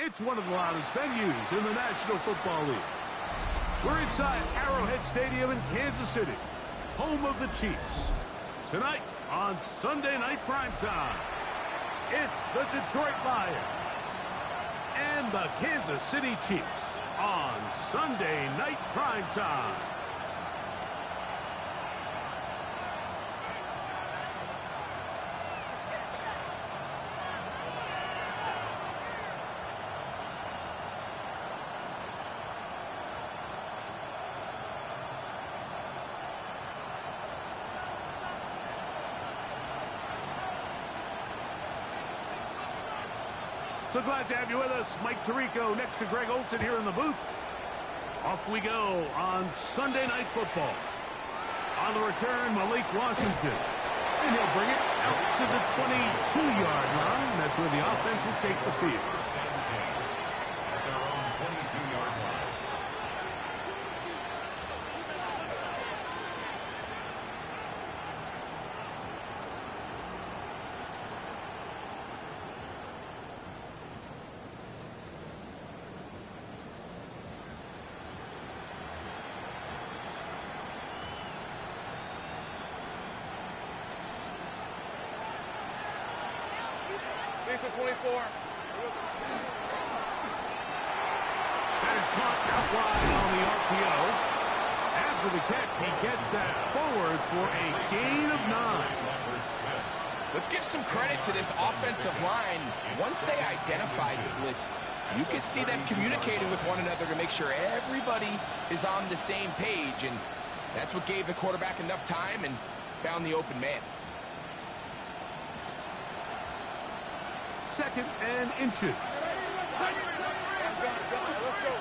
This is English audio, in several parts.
It's one of the loudest venues in the National Football League. We're inside Arrowhead Stadium in Kansas City, home of the Chiefs. Tonight on Sunday Night Primetime, it's the Detroit Lions and the Kansas City Chiefs on Sunday Night Primetime. So glad to have you with us. Mike Tirico next to Greg Olsen here in the booth. Off we go on Sunday Night Football. On the return, Malik Washington. And he'll bring it out to the 22-yard line. That's where the offense will take the field. At their own 22-yard line. Lisa 24. That is caught out wide on the RPO. After the catch, he gets that forward for a gain of 9. Let's give some credit to this offensive line. Once they identified the blitz, you could see them communicating with one another to make sure everybody is on the same page, and that's what gave the quarterback enough time and found the open man. Second and inches. Let's go.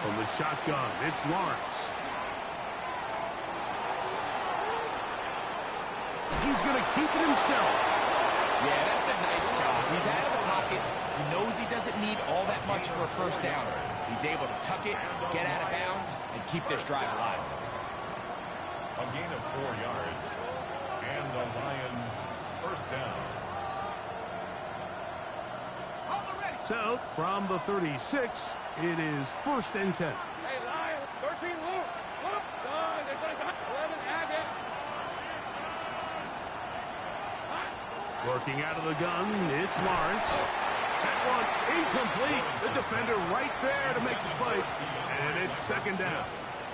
From the shotgun, it's Lawrence. He's going to keep it himself. Yeah, that's a nice job. He's out of the pocket. He knows he doesn't need all that much for a first down. He's able to tuck it, get out of bounds, and keep this drive alive. A gain of 4 yards. And the Lions first down. So, from the 36, it is 1st and 10. Hey, Lion, 13 loose. Look, son, it's 11 add it. Working out of the gun, it's Lawrence. That one incomplete. The defender right there to make the play. And it's 2nd down.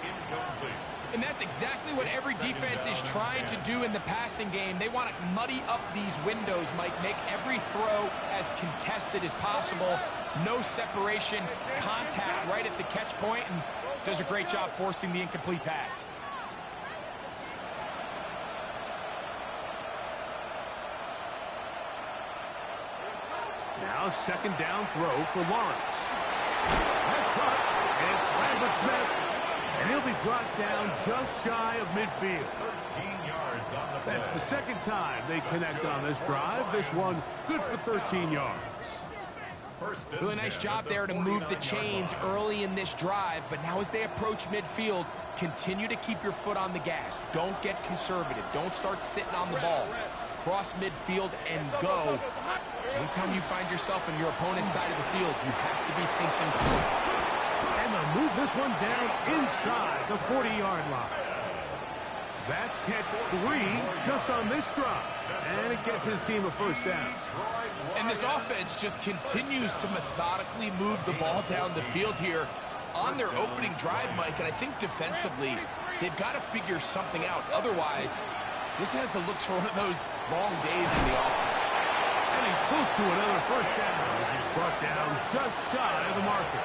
Incomplete. And that's exactly what every defense is trying to do in the passing game. They want to muddy up these windows, Mike, make every throw as contested as possible. No separation, contact right at the catch point, and does a great job forcing the incomplete pass. Now 2nd down throw for Lawrence. That's caught. It's Lambert Smith. And he'll be brought down just shy of midfield. 13 yards on the play. That's the 2nd time they connect on this drive. This one good for 13 yards. Really nice job there to move the chains early in this drive, but now as they approach midfield, continue to keep your foot on the gas. Don't get conservative. Don't start sitting on the ball. Cross midfield and go. Anytime you find yourself on your opponent's side of the field, you have to be thinking points. And they'll move this one down inside the 40-yard line. That's catch 3 just on this drive. And it gets his team a first down. And this offense just continues to methodically move the ball down the field here on their opening drive, Mike. And I think defensively, they've got to figure something out. Otherwise, this has the looks for one of those long days in the office. And he's close to another first down as he's brought down just shy of the marker.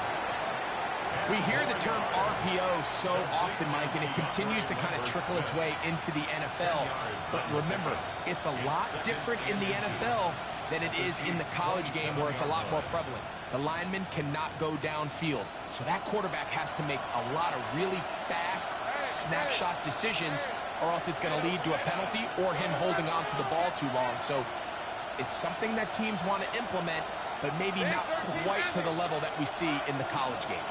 We hear the term RPO so often, Mike, and it continues to kind of trickle its way into the NFL. But remember, it's a lot different in the NFL than it is in the college game where it's a lot more prevalent. The lineman cannot go downfield, so that quarterback has to make a lot of really fast snapshot decisions, or else it's going to lead to a penalty or him holding on to the ball too long. So it's something that teams want to implement, but maybe not quite to the level that we see in the college game.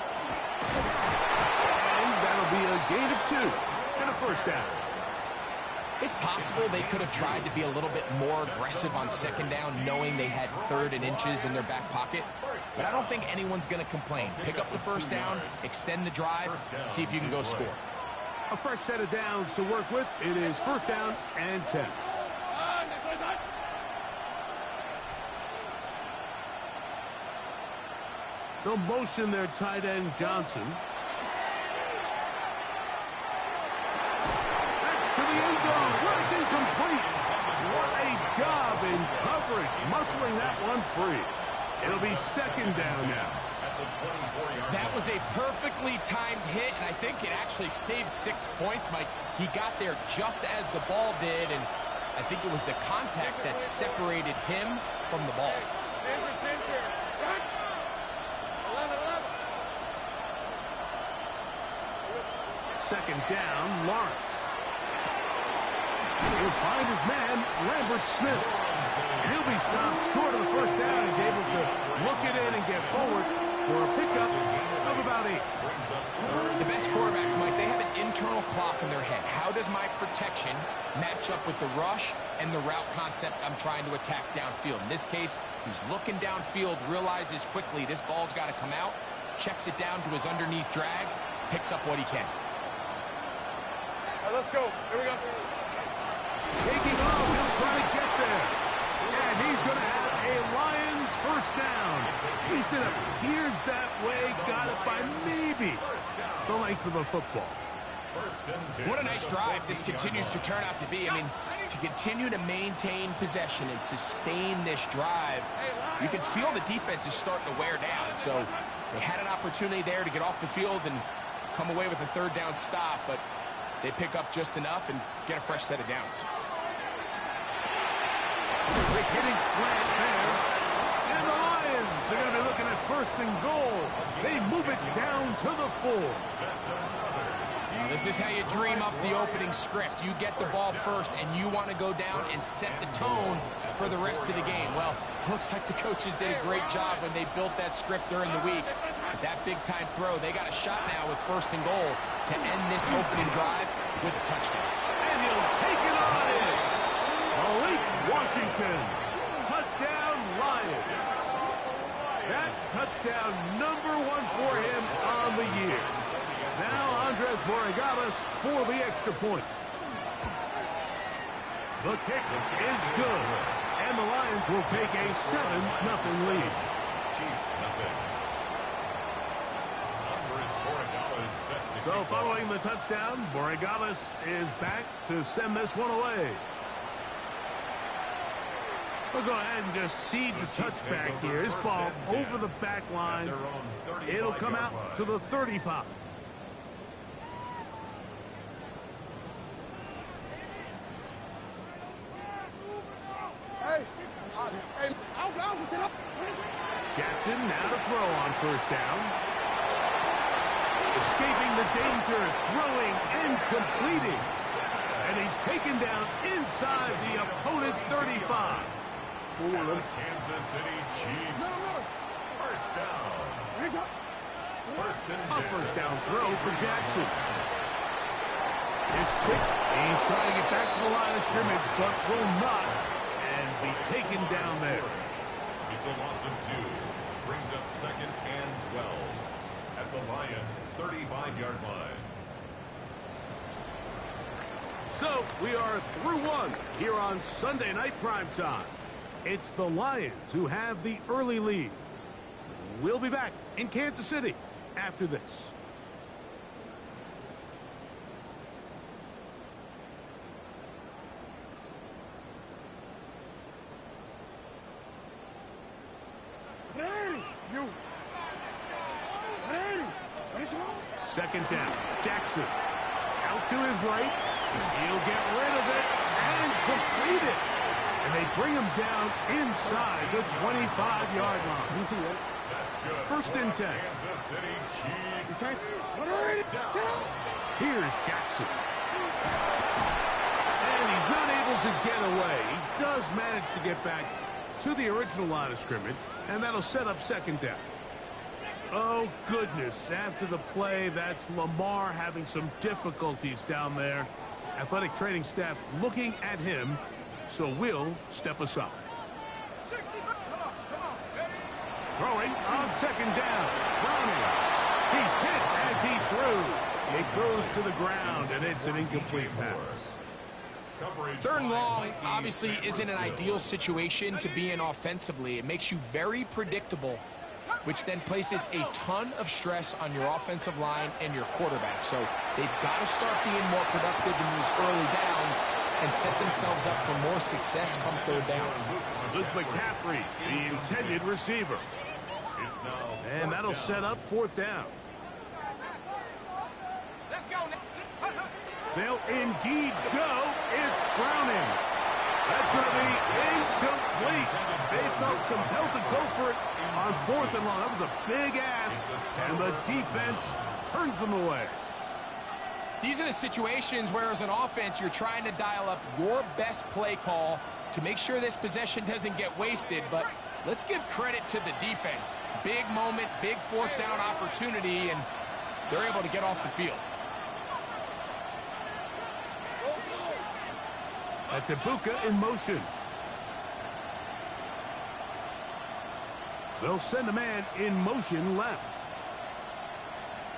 And that'll be a gain of 2 and a first down. It's possible they could have tried to be a little bit more aggressive on 2nd down, knowing they had 3rd and inches in their back pocket. But I don't think anyone's going to complain. Pick up the first down, extend the drive, see if you can go score. A fresh set of downs to work with. It is 1st down and 10. They'll motion their tight end, Johnson. That's to the end zone, where it's incomplete. What a job in coverage, muscling that one free. It'll be 2nd down now. That was a perfectly timed hit, and I think it actually saved 6 points, Mike. He got there just as the ball did, and I think it was the contact that separated him from the ball. 2nd down, Lawrence. He'll find his man, Lambert Smith. And he'll be stopped short of the first down. He's able to look it in and get forward for a pickup of about 8. The best quarterbacks, Mike, they have an internal clock in their head. How does my protection match up with the rush and the route concept I'm trying to attack downfield? In this case, he's looking downfield, realizes quickly this ball's got to come out, checks it down to his underneath drag, picks up what he can. All right, let's go. Here we go. Taking off, he'll try to get there. And he's going to have a Lions first down. At least it appears that way. Got it by maybe the length of a football. What a nice drive this continues to turn out to be. I mean, to continue to maintain possession and sustain this drive, you can feel the defense is starting to wear down. So they had an opportunity there to get off the field and come away with a 3rd down stop, but they pick up just enough and get a fresh set of downs. Quick hitting slant there. And the Lions are going to be looking at 1st and goal. They move it down to the 4. Now, this is how you dream up the opening script. You get the ball first, and you want to go down and set the tone for the rest of the game. Well, looks like the coaches did a great job when they built that script during the week. But that big-time throw, they got a shot now with 1st and goal to end this opening drive with a touchdown. And he'll take it on in. Malik Washington. Touchdown, Lions. That touchdown number 1 for him on the year. Now Andres Borregales for the extra point. The kick is good. And the Lions will take a 7-0 lead. So following the touchdown, Borregales is back to send this one away. We'll go ahead and just seed the touchback here. This ball over the back line. It'll come out to the 35. Jackson now to throw on 1st down. Escaping the danger, throwing and completing. And he's taken down inside the opponent's 35. For the Kansas City Chiefs. 1st down. 1st and 10. A 1st down throw for Jackson. His stick, he's trying to get back to the line of scrimmage, but will not, and be taken down there. It's a loss of 2. Brings up 2nd and 12 at the Lions' 35-yard line. So we are through 1 here on Sunday Night Primetime. It's the Lions who have the early lead. We'll be back in Kansas City after this. Second down, Jackson out to his right. He'll get rid of it and complete it. And they bring him down inside the 25-yard line. That's good. 1st and 10. Kansas City Chiefs. Here's Jackson. And he's not able to get away. He does manage to get back to the original line of scrimmage, and that'll set up 2nd down. Oh, goodness. After the play, that's Lamar having some difficulties down there. Athletic training staff looking at him, so we'll step aside. Throwing on 2nd down. Browning. He's hit as he threw. It goes to the ground, and it's an incomplete pass. 3rd and long obviously isn't an ideal situation to be in offensively. It makes you very predictable, which then places a ton of stress on your offensive line and your quarterback. So they've got to start being more productive in these early downs and set themselves up for more success come 3rd down. Luke McCaffrey, the intended receiver. And that'll set up 4th down. They'll indeed go. It's Browning. That's going to be incomplete. They felt compelled to go for it on 4th and long. That was a big ask, and the defense turns them away. These are the situations where, as an offense, you're trying to dial up your best play call to make sure this possession doesn't get wasted. But let's give credit to the defense. Big moment, big 4th down opportunity, and they're able to get off the field. That's Ibuka in motion. They'll send a man in motion left.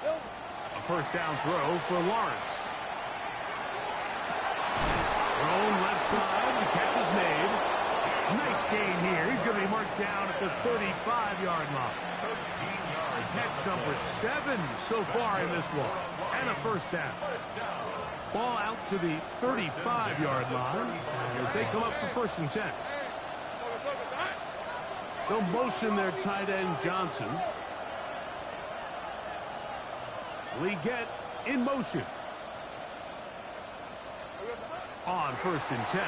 A 1st down throw for Lawrence. Thrown left side. The catch is made. Nice gain here. He's going to be marked down at the 35-yard line. 13 yards. Catch number 7 so far in this one. And a 1st down. Ball out to the 35-yard line as they come up for 1st and 10. They'll motion their tight end Johnson. Leggett in motion. On 1st and 10,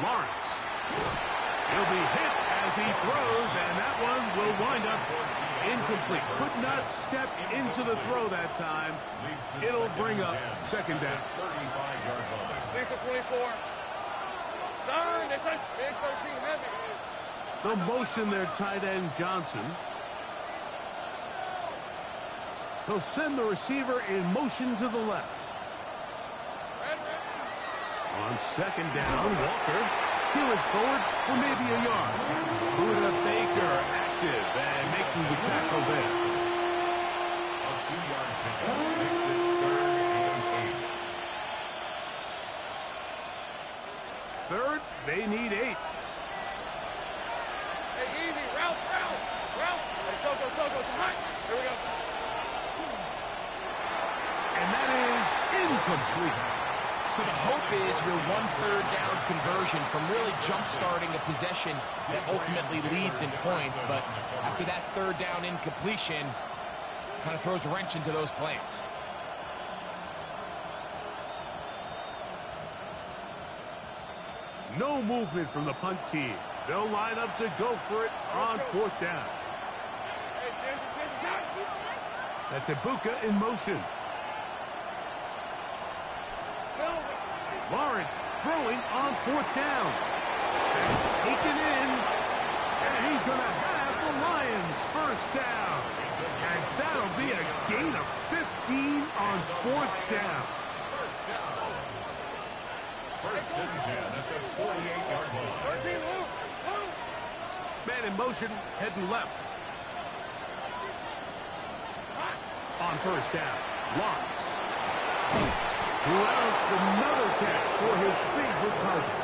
Lawrence. He'll be hit as he throws, and that one will wind up Incomplete. Could not step into the throw that time. It'll bring up second down. 35-yard line. Thanks for 24. Done. It's a big 13 heavy. The motion there, tight end Johnson. He'll send the receiver in motion to the left. On second down, Walker peeling forward for maybe a yard. Buda Baker active and making the tackle there. A 2-yard pickup makes it 3rd and 8. Third, they need 8. Hey, easy. Route. Hey, Soko. Hot. Here we go. And that is incomplete. So the hope is your 1/3 down conversion from really jump-starting a possession that ultimately leads in points. But after that 3rd down incompletion, kind of throws a wrench into those plans. No movement from the punt team. They'll line up to go for it on 4th down. Hey, Ginger. That's Ibuka in motion. Silver. Lawrence throwing on 4th down. That's taken in. And he's going to have the Lions first down. And that'll be a gain of 15 on 4th down. First and 10 at the 48-yard line. 13 loop. Man in motion, heading left. On 1st down, Lawrence. Rounds another catch for his favorite target.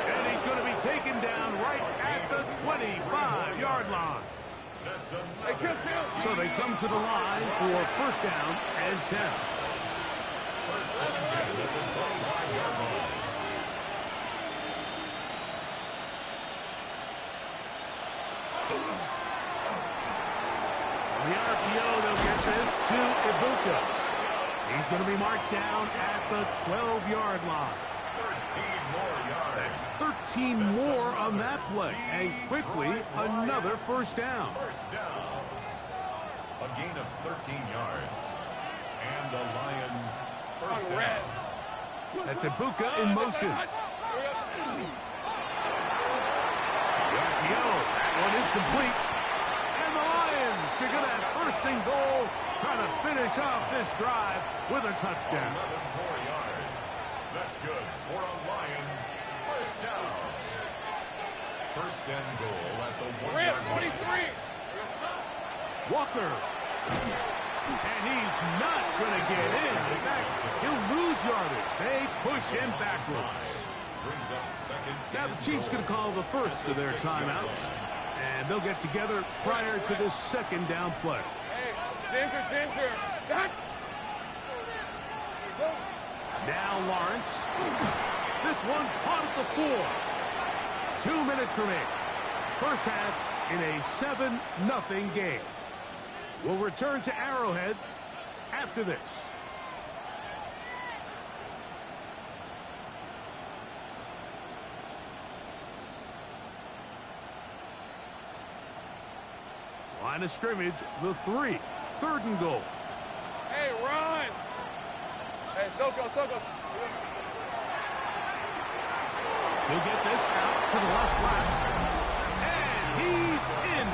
And he's going to be taken down right at the 25-yard line. Hey, kill. So they come to the line for 1st down and 10. First and 10 at the 25-yard line. On the RPO, they'll get this to Ibuka. He's going to be marked down at the 12-yard line. 13 more yards. That's 13 more on that play. And quickly, another 1st down. First down. A gain of 13 yards. And the Lions first down. That's Ibuka in motion. The RPO, that one is complete. And the Lions are going to have 1st and goal, trying to finish off this drive with a touchdown. 11 more yards. That's good for a Lions first down. First and goal at the 1-yard line. 23. Walker. And he's not going to get in. In fact, he'll lose yardage. They push him backwards. Brings up second. Now the Chiefs going to call the first of their timeouts. And they'll get together prior to this 2nd down play. Hey, Ginger. Shot. Now Lawrence. This one caught at the 4. 2 minutes remaining. First half in a 7-0 game. We'll return to Arrowhead after this. Line of scrimmage, the 3. 3rd and goal. Hey, run. Hey, Soko. He'll get this out to the left flat. And he's in.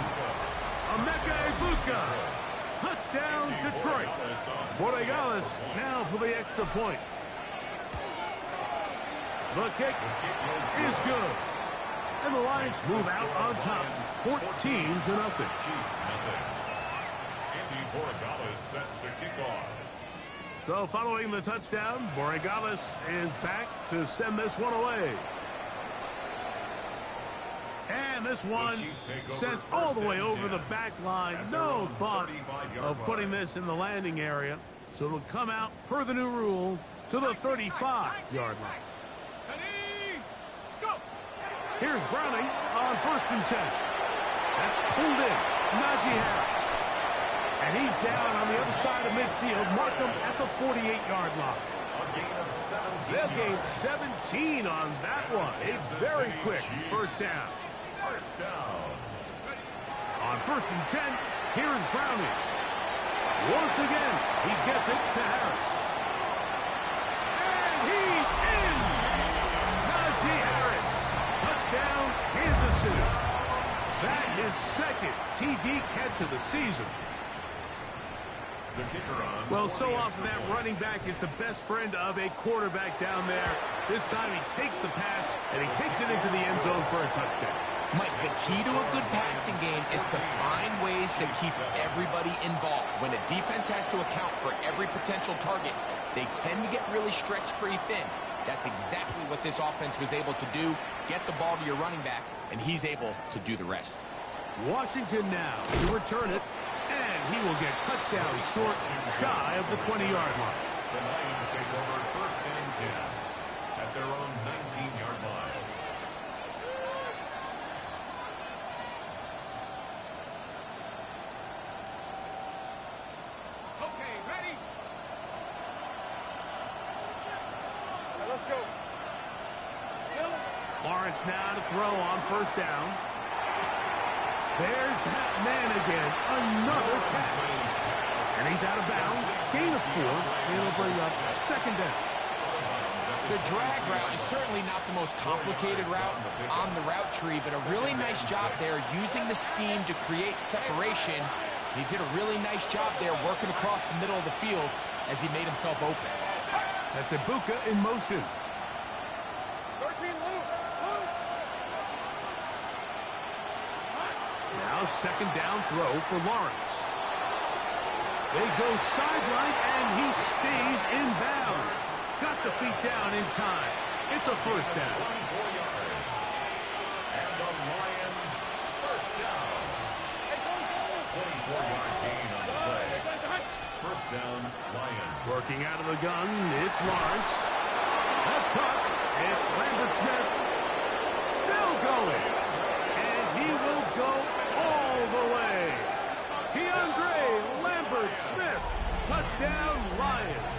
Emeka Ibuka. Touchdown, Detroit. Borregales now for the extra point. The kick is good. And the Lions move out on top, 14-0. Chiefs nothing. Andy Borregales set to kick off. So following the touchdown, Borregales is back to send this one away. And this one sent all the way over the back line. No thought of putting this in the landing area. So it'll come out per the new rule to the 35-yard line. Here's Browning on 1st and 10. That's pulled in. Najee Harris. And he's down on the other side of midfield. Mark him at the 48-yard line. A gain of 17. They'll gain 17 on that one. A very quick 1st down. First down. On 1st and 10, Here is Browning. Once again, he gets it to Harris. And he's in! Najee Harris. Touchdown, Kansas City. That is second TD catch of the season. The kicker on. Well, so often that running back is the best friend of a quarterback down there. This time he takes the pass, and he takes it into the end zone for a touchdown. Mike, the key to a good passing game is to find ways to keep everybody involved. When a defense has to account for every potential target, they tend to get really stretched pretty thin. That's exactly what this offense was able to do. Get the ball to your running back, and he's able to do the rest. Washington now to return it, and he will get cut down short, shy of the 20-yard line. The Lions take over first and 10 at their own 19-yard line. Okay, ready? Let's go. Lawrence now to throw on first down. There's that man again. Another pass. And he's out of bounds. Gain of 4. And it'll bring up second down. The drag route is certainly not the most complicated route on the route tree, but a really nice job there using the scheme to create separation. He did a really nice job there working across the middle of the field as he made himself open. That's Ibuka in motion. 13, Luke. Now second down throw for Lawrence. They go sideline, and he stays in bounds. Got the feet down in time. It's a first down. 24 yards. And the Lions first down. 24-yard gain on the play. First down, Lions. Working out of the gun, it's Lawrence. That's caught. It's Lambert Smith. Still going. And he will go all the way. DeAndre Lambert Smith. Touchdown, Lions.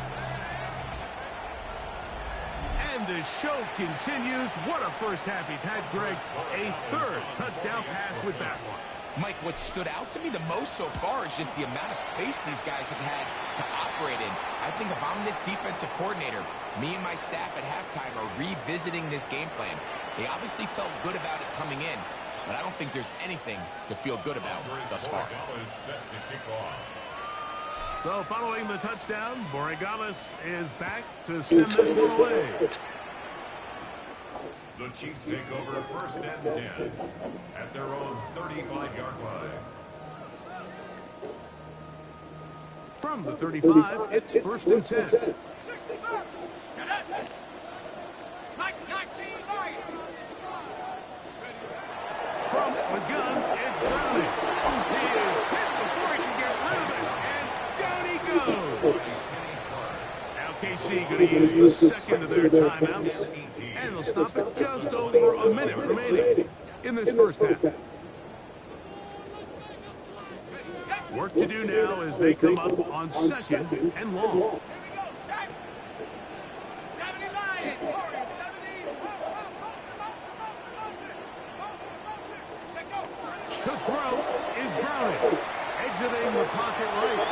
And the show continues. What a first half he's had, Greg. A third touchdown pass with that one. Mike, what stood out to me the most so far is just the amount of space these guys have had to operate in. I think if I'm this defensive coordinator, me and my staff at halftime are revisiting this game plan. They obviously felt good about it coming in, but I don't think there's anything to feel good about thus far. Is set to kick off. So following the touchdown, Borregales is back to send this one away. The Chiefs take over first and 10 at their own 35-yard line. From the 35, it's first and 10. 60 bucks. Mike, 19, Lions. From the gun, it's Browning. He is hit before he can get rid of it, and down he goes. Now KC going to use the second of their timeouts, and they'll stop it just over a minute remaining in this first half. Work to do now as they come up on second and long. Here we go. Set. 70 Lions. 40, 70. Take go. To throw is Browning. Exiting the pocket right.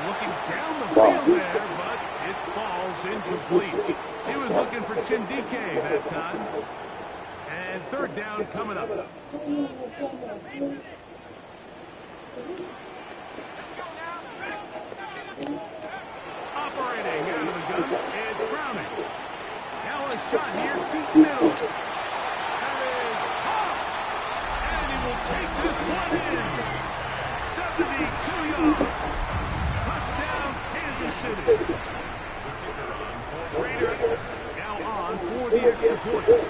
Looking down the field there, but it falls incomplete. He was looking for Chindike that time. And third down coming up. Operating out of the gun, it's Browning. Now a shot here, deep middle. That is Hawk. And he will take this one in. 72 yards. Touchdown, Kansas City. Raider now on for the extra point.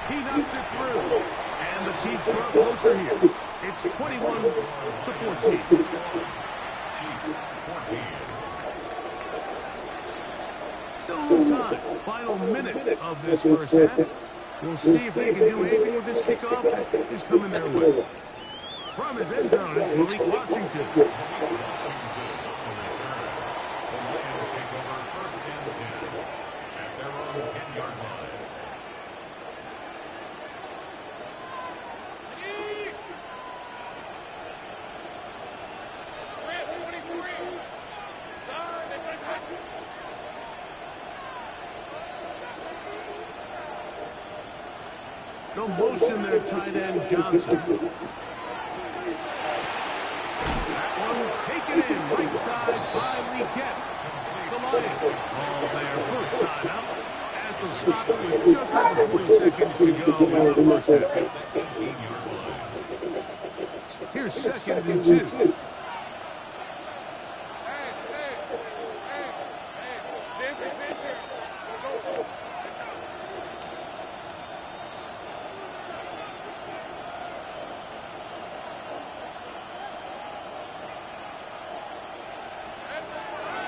He knocks it through. And the Chiefs draw closer here. It's 21 to 14. Chiefs 14. Still a little time. Final minute of this first half. We'll see if they can do anything with this kickoff that is coming their way. From his end zone, it's Malik Washington. The Lions take over first and 10 at their own 10-yard line. They'll motion their tight end, Johnson. That one taken in, right side by Legette. The Lions call their first timeout as they'll stop it with just over 40 seconds to go in the first half. Here's 2nd and 2.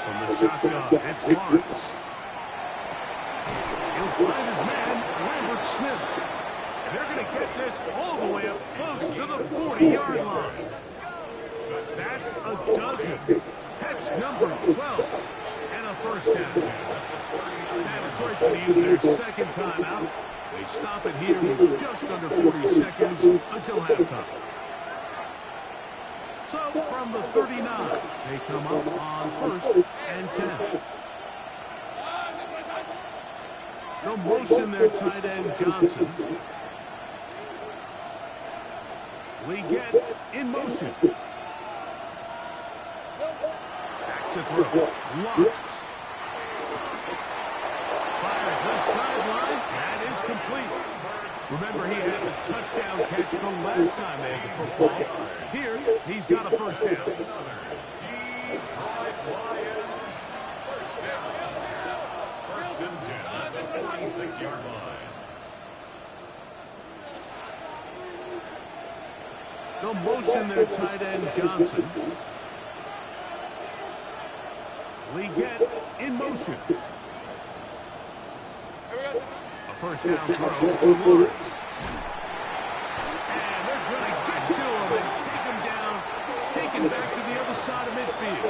From the shotgun, it's Lawrence. He'll find his man, Lambert Smith. And they're going to get this all the way up close to the 40-yard line. That's a dozen. Catch number 12. And a first down. Now Detroit's going to use their second timeout. They stop it here with just under 40 seconds until halftime. So from the 39, they come up on 1st and 10. They'll motion their tight end, Johnson. Legette in motion. Back to throw. Lawrence. Fires left sideline. That is complete. Remember, he had the touchdown catch the last time they had the football. Here, he's got a first down. Detroit Lions, first down. 1st and 10 at the 46-yard line. They'll motion their tight end, Johnson. Legette in motion. A first down throw for Lawrence. And they're going to get to him and take him down, take him back to the other side of midfield.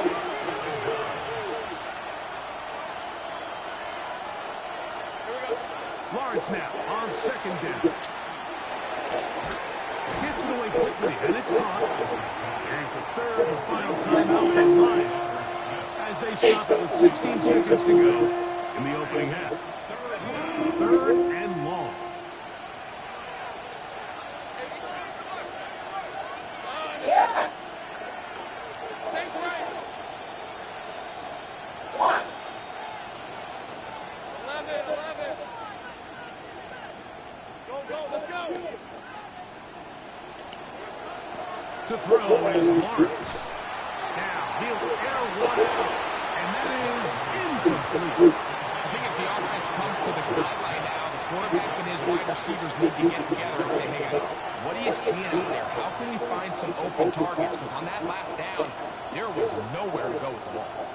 Lawrence now on 2nd down. Gets it away quickly, and it's caught. Here's the 3rd and final timeout for the Lions as they stop it with 16 seconds to go in the opening half. 3rd and long. To throw is Lawrence. Now he'll air one out, and that is incomplete. I think as the offense comes to the sideline now, the quarterback and his wide receivers need to get together and say, hey guys, what are you seeing out there? How can we find some open targets? Because on that last down, there was nowhere to go with the ball.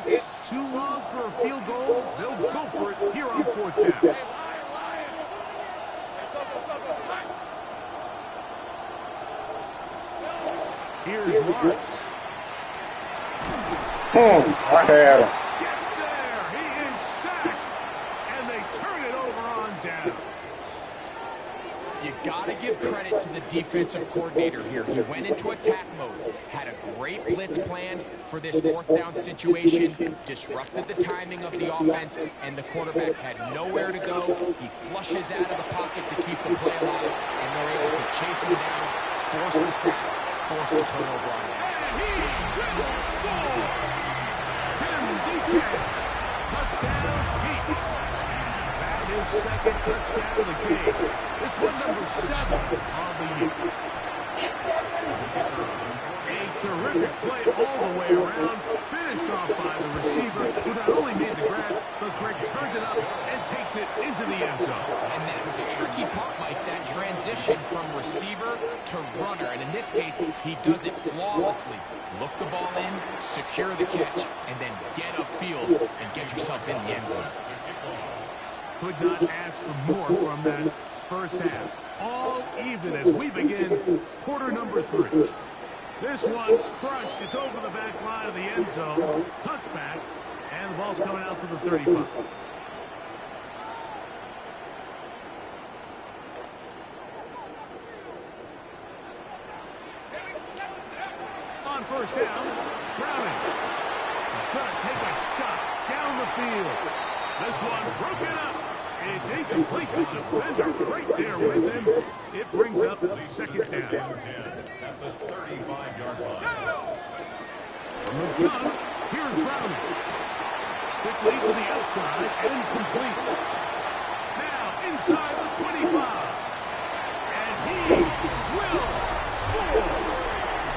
It's too long for a field goal. They'll go for it here on 4th down. Here's Lawrence. I had him. Gets there. He is sacked. And they turn it over on down. You got to give credit to the defensive coordinator here. He went into attack mode, had a great blitz plan for this 4th down situation, disrupted the timing of the offense, and the quarterback had nowhere to go. He flushes out of the pocket to keep the play alive, and they're able to chase him down, force the sack, force the turnover on that. And he will score. Tim Deacon. Touchdown, Chiefs. That is 2nd touchdown of the game. This was number 7 on the year. A terrific play all the way around. Finished off by the receiver, who not only made the grab, but Greg turned it up and takes it into the end zone. And that's the tricky part, Mike, that transition from receiver to runner. And in this case, he does it flawlessly. Look the ball in, secure the catch, and then get upfield and get yourself in the end zone. Could not ask for more from that first half. All even as we begin quarter number 3. This one crushed. It's over the back line of the end zone. Touchback. And the ball's coming out to the 35. On first down, Browning. He's going to take a shot field. This one broken up. It's incomplete. The defender right there with him. It brings up second down. At the 35-yard line. From the gun, here's Browning. Quickly to the outside and complete. Now inside the 25. And he will score.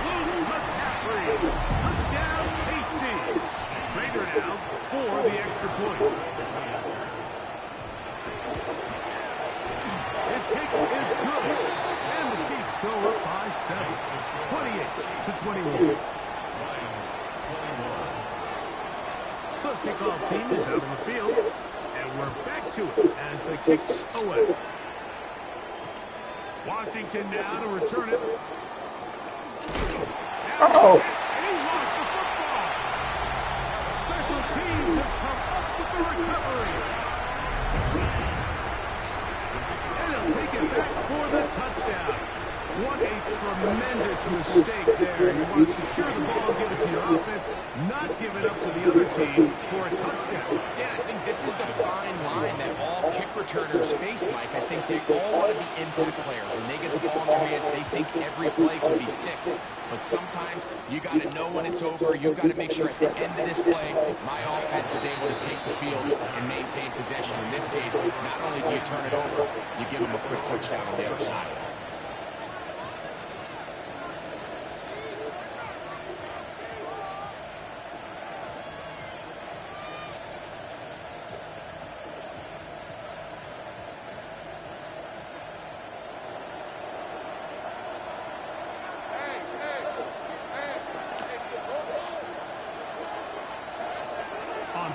Luke McCaffrey. Touchdown, KC. Raider now for the extra point. His kick is good. And the Chiefs go up by 7. 28-21. The kickoff team is out on the field, and we're back to it as the kick's away. Washington now to return it. Uh-oh. And he lost the football. Special teams has come up with the recovery. And he'll take it back for the touchdown. What a tremendous mistake there. You want to secure the ball, give it to your offense, not give it up to the other team for a touchdown. Yeah, I think this is the fine line that all kick returners face, Mike. I think they all want to be impact players. When they get the ball in their hands, they think every play could be 6. But sometimes you got to know when it's over. You got to make sure at the end of this play, my offense is able to take the field and maintain possession. In this case, not only do you turn it over, you give them a quick touchdown on the other side.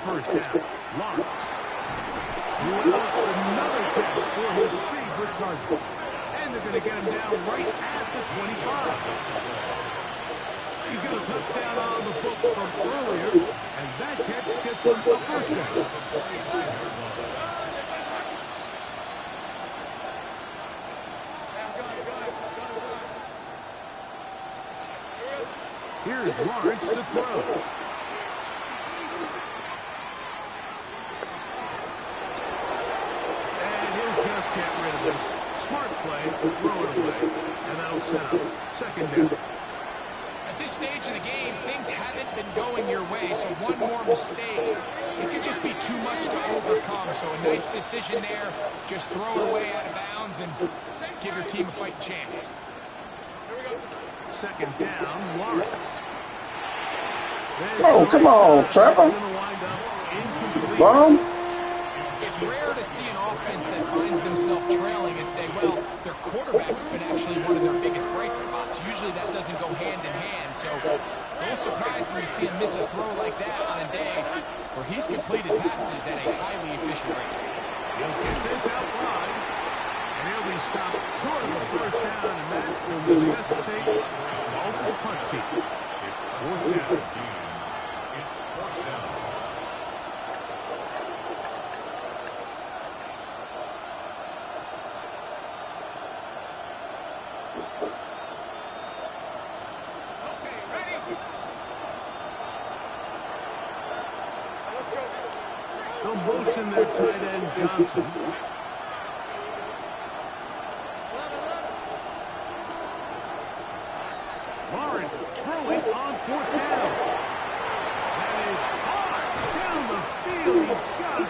First down, Lawrence. Develops another kick for his favorite target. And they're going to get him down right at the 25. He's got a touchdown on the books from earlier, and that catch gets him a first down. Here's Lawrence to throw. Get rid of this. Smart play to throw it away, and that'll set up second down. At this stage in the game, things haven't been going your way, so one more mistake, it could just be too much to overcome. So a nice decision there. Just throw it away out of bounds and give your team a fighting chance. Second down, Lawrence. Oh, come on, Trevor. Bomb. It's rare to see an offense that finds themselves trailing and say, well, their quarterback's been actually one of their biggest bright spots. Usually that doesn't go hand in hand. So it's a little surprising to see him miss a throw like that on a day where he's completed passes at a highly efficient rate. He'll get this out wide, and he'll be stopped short of the first down, and that will necessitate a multiple punt kick. It's fourth down. It's fourth down. They'll motion their tight end, Johnson. Lawrence throwing on fourth down. That is hard down the field. He's got it.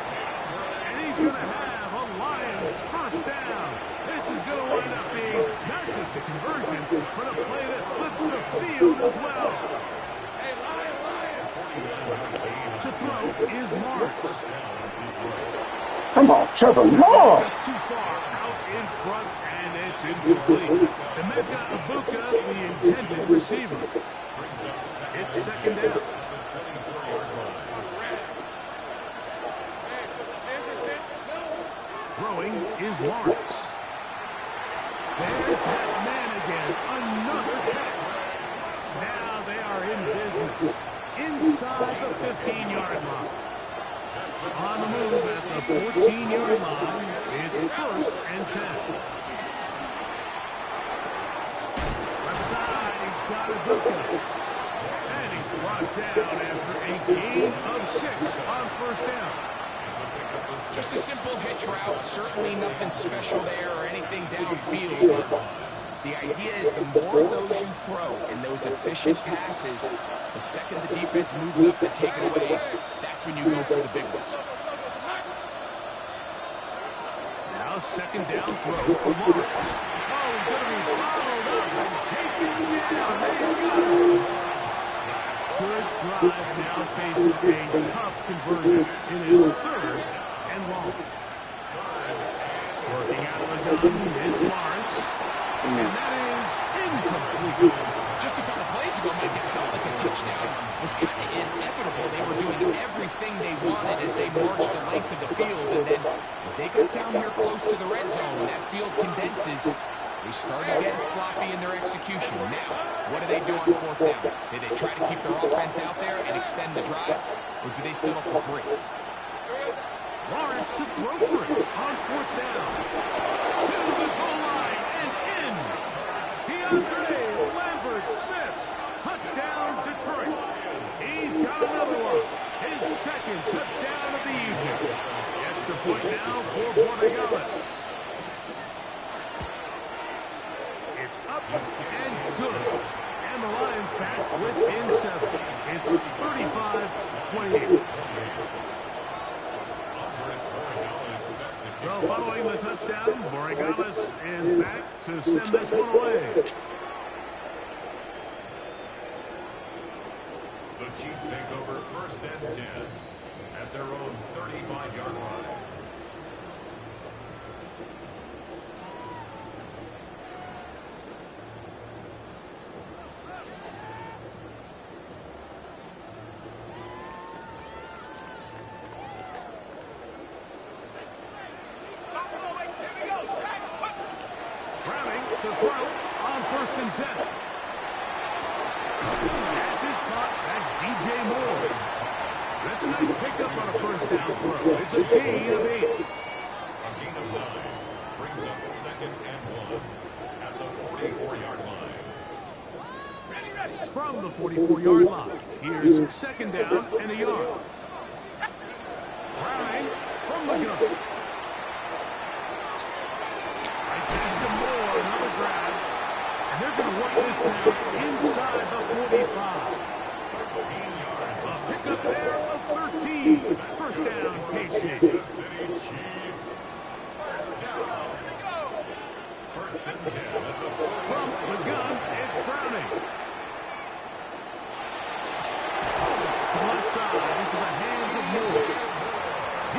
And he's going to have a Lions first down. This is going to wind up being not just a conversion, but a play that flips the field as well. To throw is Lawrence. Come on, Trevor Lawrence. Too far out in front, and it's incomplete. Emeka Egbuka, the intended receiver. It's second down. Throwing is Lawrence. There's that man again. Another catch. Now they are in business. Inside the 15-yard line. On the move at the 14-yard line. It's first and 10. Left side, he's got Egbuka. And he's brought down after a gain of 6 on first down. Just a simple hitch route. Certainly nothing special there or anything downfield. But the idea is the more of those you throw and those efficient passes, the second the defense moves up to take it away, that's when you go for the big ones. Now second down throw for Lawrence. Oh, he's going to be followed up and taken down. There you go. Good drive now faces a tough conversion in his third and long. Working out of the gun, it's Lawrence. And that is incomplete. Just a couple plays ago, Mike, it felt like a touchdown was kind of inevitable. They were doing everything they wanted as they marched the length of the field. And then as they got down here close to the red zone, that field condenses. They started getting sloppy in their execution. Now, what do they do on fourth down? Did they try to keep their offense out there and extend the drive? Or do they settle for 3? Lawrence to throw for it on fourth down. To the goal line and in. DeAndre Lambert-Smith. Touchdown, Detroit. He's got another one. His second touchdown of the evening. Extra point now for Borregales. It's up and good. And the Lions back within 7. It's 35-28. So following the touchdown, Borregales is back to send this one away. The Chiefs take over first and 10 at their own 35-yard line. Browning to throw on first and 10. Pass is caught. That's DJ Moore. That's a nice pickup on a first down throw. It's a gain of 8. A gain of 9 brings up second and 1 at the 44-yard line. From the 44-yard line, here's second down and a yard. Browning from the gun. Another grab, and they're going to work this down inside the 45. 13 yards. A pickup there of 13. First down, KC. Kansas City Chiefs. First down. First and 10 at the 40. From the gun, it's Browning. To the left side, into the hands of Moore.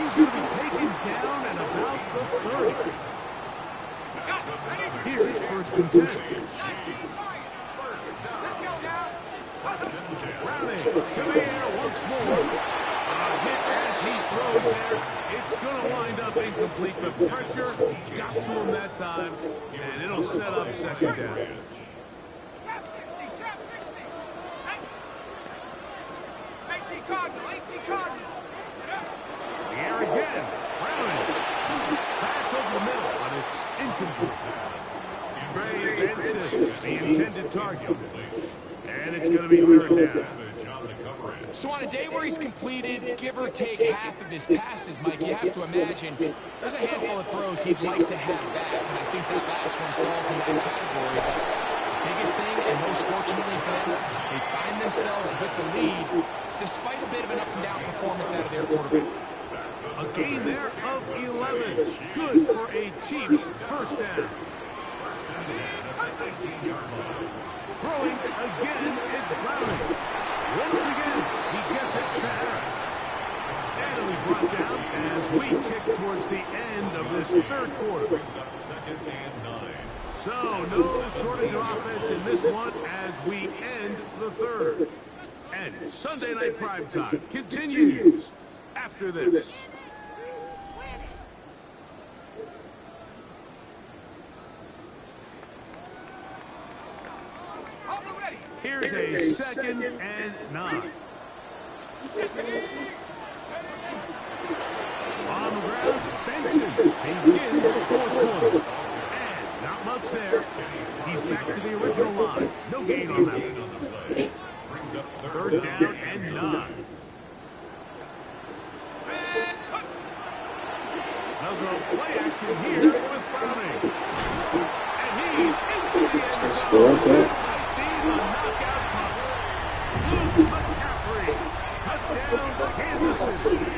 He's going to be taken down at about the 30. Here's first and 10. Browning to the air once more. A hit as he throws there. It's going to wind up incomplete. The pressure got to him that time, and it'll set up second down. Chap 60, chap 60. 18 Cardinal, 18 Cardinal. The air again. Browning. That's over the middle, but it's incomplete. Trey Benson, the intended target. And it's going to be third down. So on a day where he's completed, give or take half of his passes, Mike, you have to imagine there's a handful of throws he'd like to have back, and I think that last one falls in that category. But the biggest thing, and most fortunately for them, they find themselves with the lead, despite a bit of an up-and-down performance out of their quarterback. A gain there of 11. Good for a Chiefs first down. Throwing again, it's Browning. Once again, he gets it to Harris. And it'll be brought down as we tick towards the end of this third quarter. So, no shortage of offense in this one as we end the third. And Sunday Night Primetime continues after this. Here's a second and 9. On the ground, Benson begins the fourth quarter. And not much there. He's back to the original line. No gain on that. brings up Third down and 9. They'll go play action here with Browning. And he's into the end zone. I see the knockout punch. Luke McCaffrey. Touchdown, Kansas City.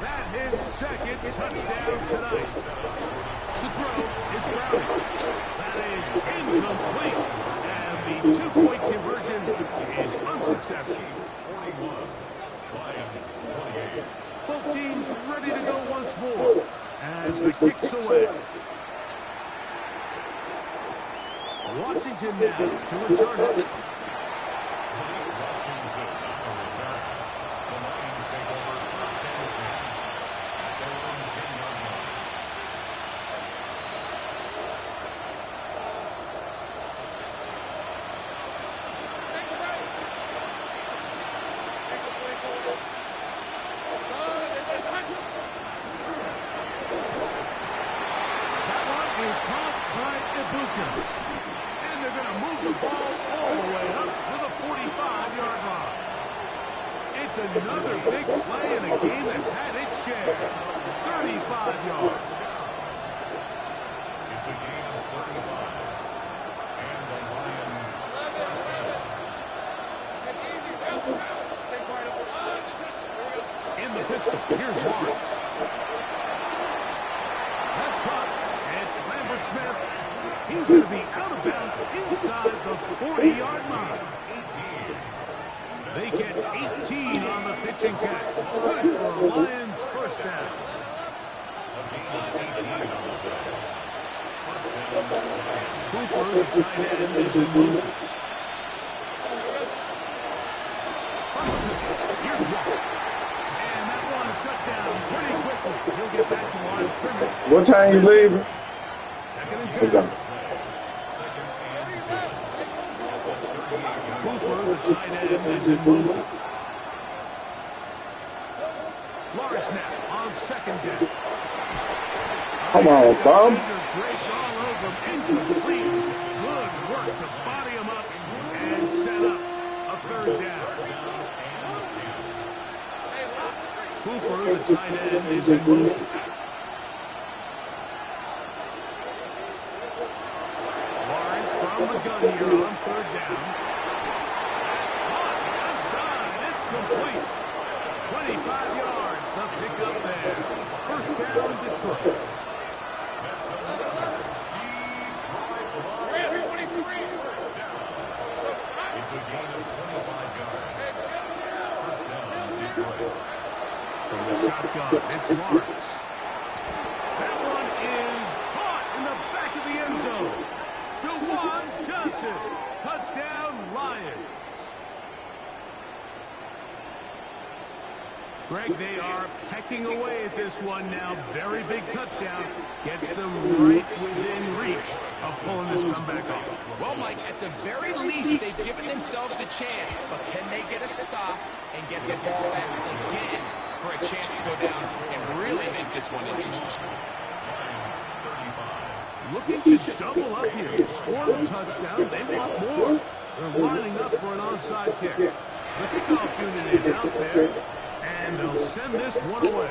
That his second touchdown tonight. To throw is Browning. That is incomplete. And the two-point conversion is unsuccessful. 41. Lions 28. Both teams ready to go once more as the kick's away. Washington now to return it. Washington on the return. The Lions take over first and 10 at their own 10-yard line. That one is caught by Ibuka. And they're going to move the ball all the way up to the 45-yard line. It's another big play in a game that's had its share. 35 yards. It's a gain of 35. And the Lions first down. In the pistol, here's Lawrence. That's caught. It's Lambert Smith. He's going to be out of bounds inside the 40-yard line. 18. They get 18 on the pitching catch. Good for a Lions first down. A gain of 18 on the play. First down, Lions. Cooper, the tight end, is in motion. From the pistol, here's Walker. And that one shut down pretty quickly. He'll get back to the line of scrimmage. What time you leaving? Second and What's 10. up? Second and 10. Cooper, the tight end, is in motion. Lawrence now on second down. Come on, Bob. Draped all over him. Incomplete. Good work to body him up and set up a third down. Cooper, the tight end, is in motion. Lawrence from the gun here on third down. Caught outside. It's complete. 25 yards. The pickup there. First down, Detroit. That's another deep drive line. First down. It's a gain of 25 yards. First down, Detroit. From the shotgun, it's Lawrence. That one is caught in the back of the end zone. Jawan Johnson. Touchdown, Lions. Greg, they are pecking away at this one now. Very big touchdown. Gets them right within reach of pulling this comeback off. Well, Mike, at the very least, they've given themselves a chance, but can they get a stop and get the ball back again for a chance to go down and really make this one interesting? Lions 35. Looking to double up here. Score the touchdown. They want more. They're lining up for an onside kick. The kickoff unit is out there, and they'll send this one away.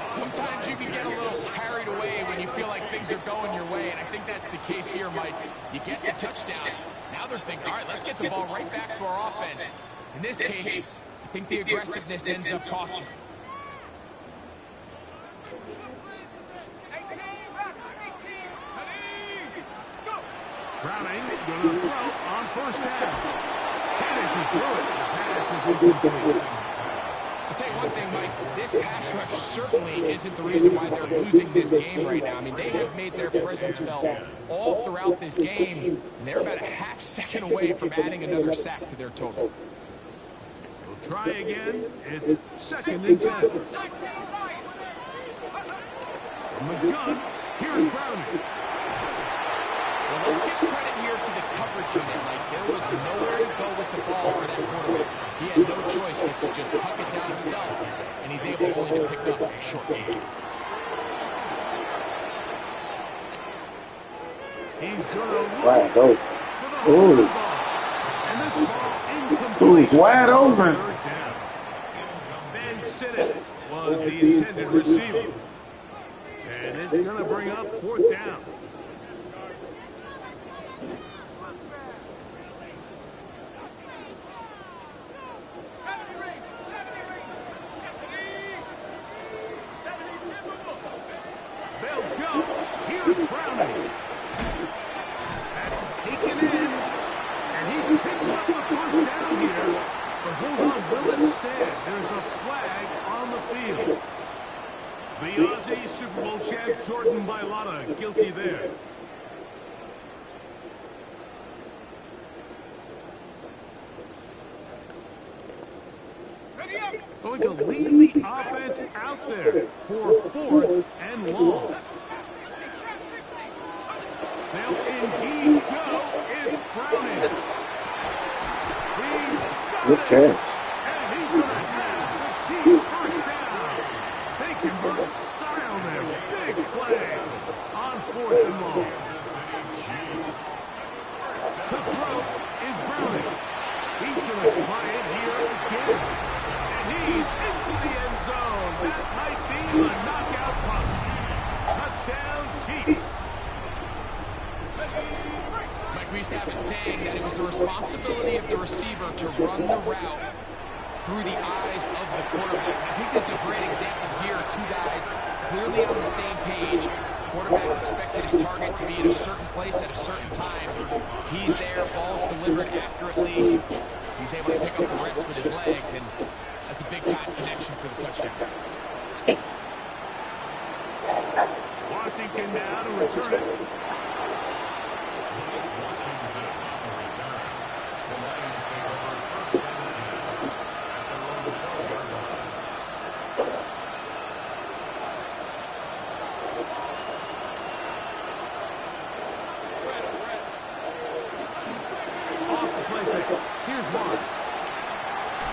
Sometimes you can get a little carried away when you feel like things are going your way, and I think that's the case here, Mike. You get the touchdown. Now they're thinking, all right, let's get the ball right back to our offense. In this case, I think the aggressiveness ends up costing them. Browning going to throw on first down. Finishes through it. The pass is incomplete. I'll tell you one thing, Mike, this pass rush certainly isn't the reason why they're losing this game right now. I mean, they have made their presence felt all throughout this game, and they're about a half second away from adding another sack to their total. We'll try again. It's second and 10. From the gun, here's Browning. Well, let's give credit here to the coverage unit, Mike. There was nowhere to go with the ball for that quarterback. He had no choice but to just tuck it down himself, and he's able only to pick up a short gain. He's going to look for the hold of the Ooh. ball. And this ball incomplete. Who's wide open? Third down. Ben Sinnott was the intended receiver. And it's going to bring up fourth down. They'll go. Here's Browning. That's taken in. And he picks up the first down here. But hold on, will it stand? There's a flag on the field. The Aussie Super Bowl champ Jordan Mailata guilty there. Going to leave the offense out there for fourth and long. They'll indeed go. It's Browning. Good catch. And he's going to have the Chiefs first down. They convert style there. Big play on fourth and long. To throw is Browning. He's going to try it here again. And he's into the end zone. That might be a knockout punch. Touchdown, Chiefs. Mike, we used to have a saying that it was the responsibility of the receiver to run the route through the eyes of the quarterback. I think this is a great example here. Two guys clearly on the same page. Quarterback expected his target to be in a certain place at a certain time. He's there, ball's delivered accurately. He's able to pick up the rest with his legs, and that's a big-time connection for the touchdown. Washington now to return it. Here's Lawrence.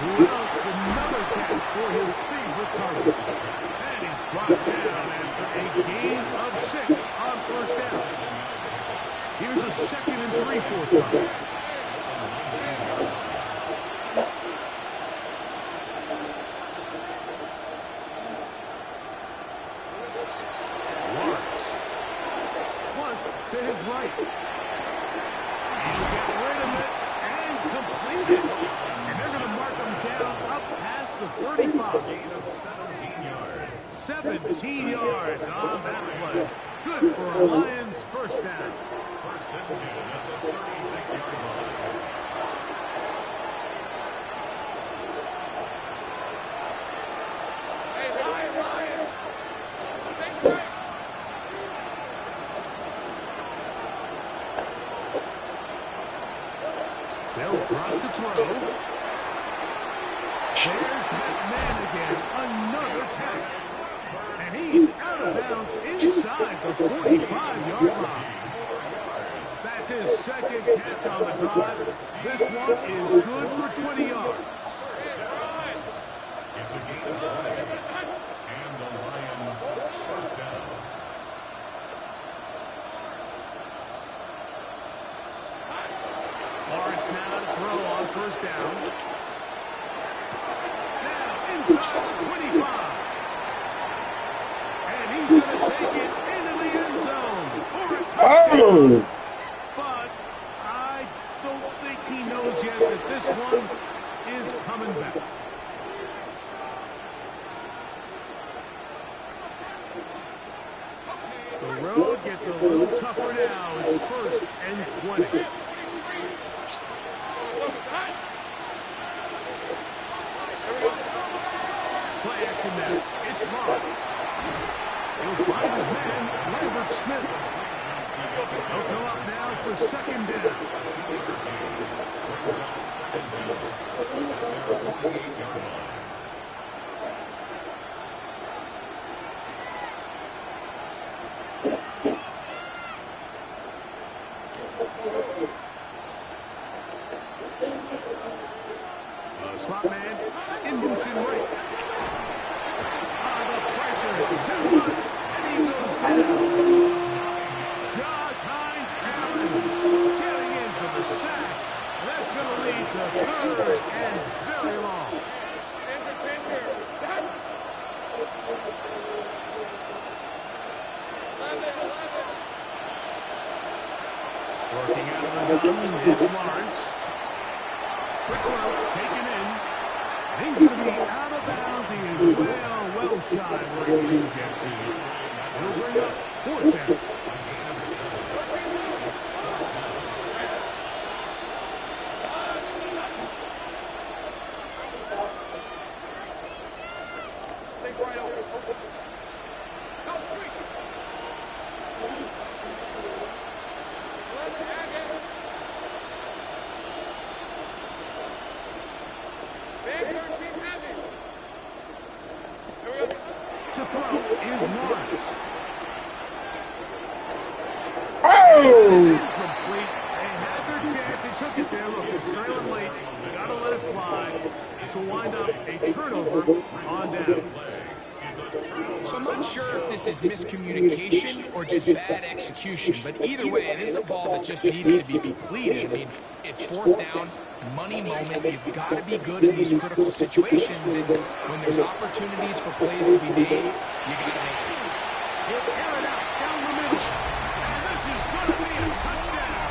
Who else another catch for his favorite target. And he's brought down after a gain of 6 on first down. Here's a 2nd and 3 fourth down. Lawrence. Flushed to his right. He'll get rid of it. Completed. And they're going to mark them down up past the 35. Gain of 17 yards. 17 yards on that play. Good for a Lions first down. First and 10 at the 36-yard line. Hey, Ryan. Take right. They'll drop to throw. There's that man again. Another catch. And he's out of bounds inside the 45-yard line. That's his second catch on the drive. This one is good for 20 yards. It's a gain of 20. And the Lions first down. Lawrence now to throw on first down. Now inside the 25. And he's going to take it into the end zone for a touchdown. Oh! But I don't think he knows yet that this one is coming back. The road gets a little tougher now. It's 1st and 20. Play action now. It's Lawrence. He'll find his man, Lambert Smith. He'll come up now for 2nd down. Slot man in motion right. The pressure. Zealous. And he goes down. Josh Hines Allen getting in for the It's Lawrence. Quick throw, taken in. He's going to be out of bounds. He is well shy where he needs to get to. He'll bring up fourth down. Take right over. Go street. Big 13 heavy. Here we go. To throw is Lawrence. Oh! It's incomplete. They had their chance. They took it there. Look, they're trailing late. Got to let it fly. This will wind up a turnover on down. So I'm not sure if this is miscommunication or just bad execution, but either way, this is a ball that just needs to be completed. I mean, it's fourth down, money moment. You've got to be good in these critical situations, and when there's opportunities for plays to be made, you got to make it. He'll air it out down the middle. And this is going to be a touchdown.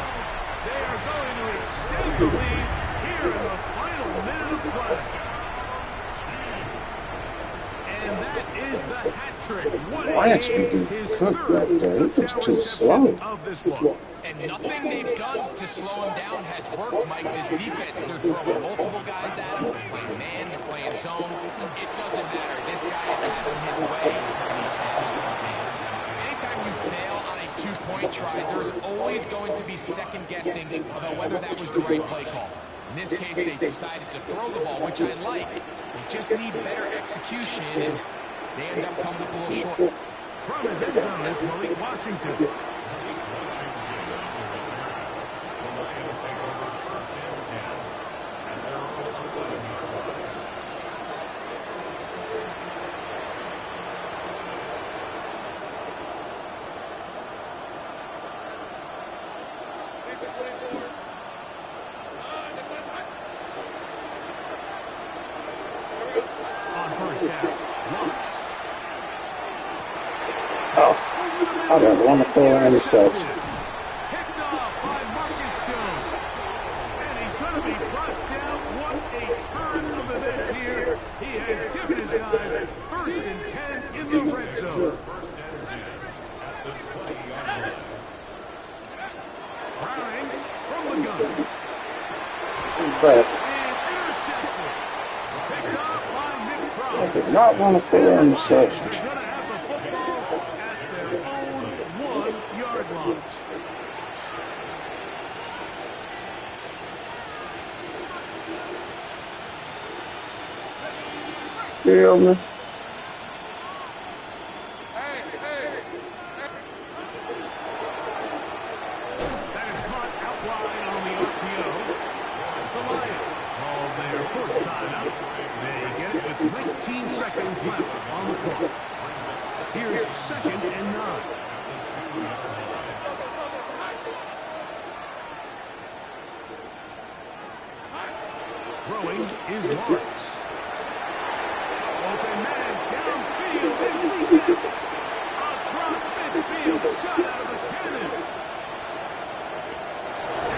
They are going to extend the lead here in the final minute of play. And that is the hat trick. What a Lance game. being His cooked third right there. He was touchdown too reception slow. of this one. And nothing they've done to slow him down has worked, Mike. This defense, they're throwing multiple guys at him. They're playing man, they're playing zone. It doesn't matter. This guy is having his way. Anytime you fail on a two-point try, there's always going to be second guessing about whether that was the right play call. In this case, they decided to throw the ball, which I like. They just need better execution, and they end up coming up a little short. From his end zone, it's Malik Washington. I don't want to throw an interception. Picked off by Marcus Jones. And he's going to be brought down. What a turn of events here. He has given his guys first and 10 in the red zone. Browning from the gun. But Is intercepted. Picked off by Nick I Cross. did not want to throw an interception. They're going to have the football at their own 1-yard line. Feel me? That is caught out wide on the RPO. The Lions call their first timeout. They get it with 19 seconds left on the clock. Here's 2nd and 9. Throwing is Lawrence. Open man downfield is Lee. Across midfield, shot out of the cannon.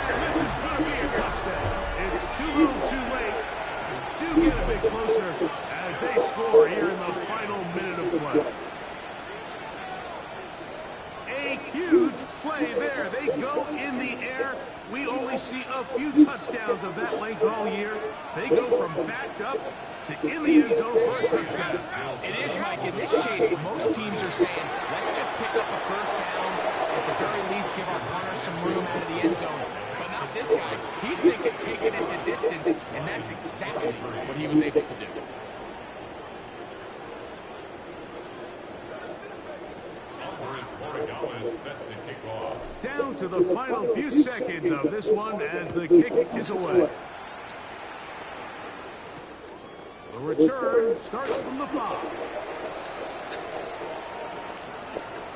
And this is going to be a touchdown. It's too little too late. Do get a bit closer as they score here in the final minute of play. A huge play there. They go in the air. We only see a few touchdowns of that length all year. They go from backed up to in the end zone for a touchdown. It is, Mike. In this case, most teams are saying, let's just pick up a first down. At the very least, give our punter some room out of the end zone. But not this guy. He's thinking taking it to distance, and that's exactly what he was able to do. Down to the final few seconds of this one as the kick is away. The return starts from the 5.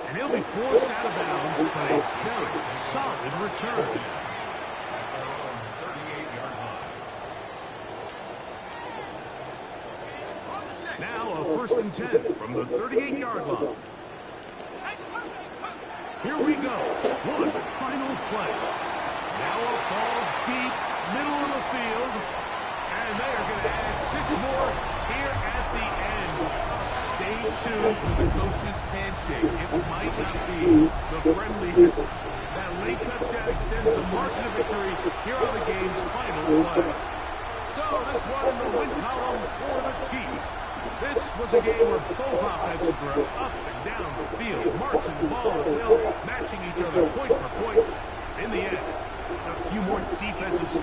And he'll be forced out of bounds by a very solid return. Now a 1st and 10 from the 38-yard line. Here we go. One final play. Now a ball deep, middle of the field. And they are going to add 6 more here at the end. Stay tuned for the coach's handshake. It might not be the friendliest. That late touchdown extends the margin of victory here on the game's final play. So this one in the win column for the Chiefs. This was a game where both offenses were up and down the field, marching ball at will, matching each other point for point. In the end, a few more defensive stops.